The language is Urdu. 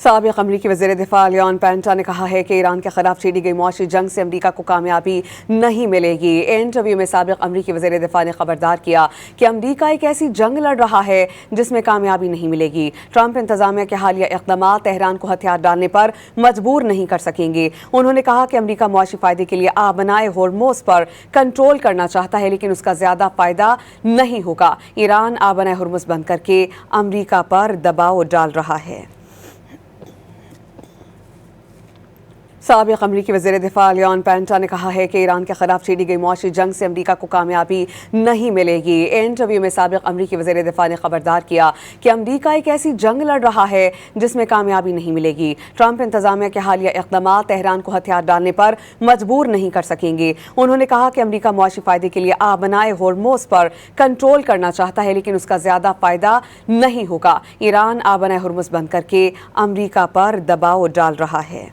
سابق امریکی وزیر دفاع لیون پینٹا نے کہا ہے کہ ایران کے خلاف چھیڑی گئی معاشی جنگ سے امریکہ کو کامیابی نہیں ملے گی۔ انٹرویو میں سابق امریکی وزیر دفاع نے خبردار کیا کہ امریکہ ایک ایسی جنگ لڑ رہا ہے جس میں کامیابی نہیں ملے گی۔ ٹرمپ انتظامیہ کے حالیہ اقدامات تہران کو ہتھیار ڈالنے پر مجبور نہیں کر سکیں گے۔ انہوں نے کہا کہ امریکہ معاشی فائدے کے لیے آبنائے ہرمز پر کنٹرول کرنا چاہتا ہے، لیکن اس کا زیادہ فائدہ نہیں ہوگا۔ ایران آبنائے ہرمز بند کر کے امریکہ پر دباؤ ڈال رہا ہے۔ سابق امریکی وزیر دفاع لیون پینٹا نے کہا ہے کہ ایران کے خلاف چھیڑی گئی معاشی جنگ سے امریکہ کو کامیابی نہیں ملے گی۔ انٹرویو میں سابق امریکی وزیر دفاع نے خبردار کیا کہ امریکہ ایک ایسی جنگ لڑ رہا ہے جس میں کامیابی نہیں ملے گی۔ ٹرمپ انتظامیہ کے حالیہ اقدامات تہران کو ہتھیار ڈالنے پر مجبور نہیں کر سکیں گے۔ انہوں نے کہا کہ امریکہ معاشی فائدے کے لیے آبنائے ہرمز پر کنٹرول کرنا چاہتا ہے، لیکن اس کا زیادہ فائدہ نہیں ہوگا۔ ایران آبنائے ہرمز بند کر کے امریکہ پر دباؤ ڈال رہا ہے۔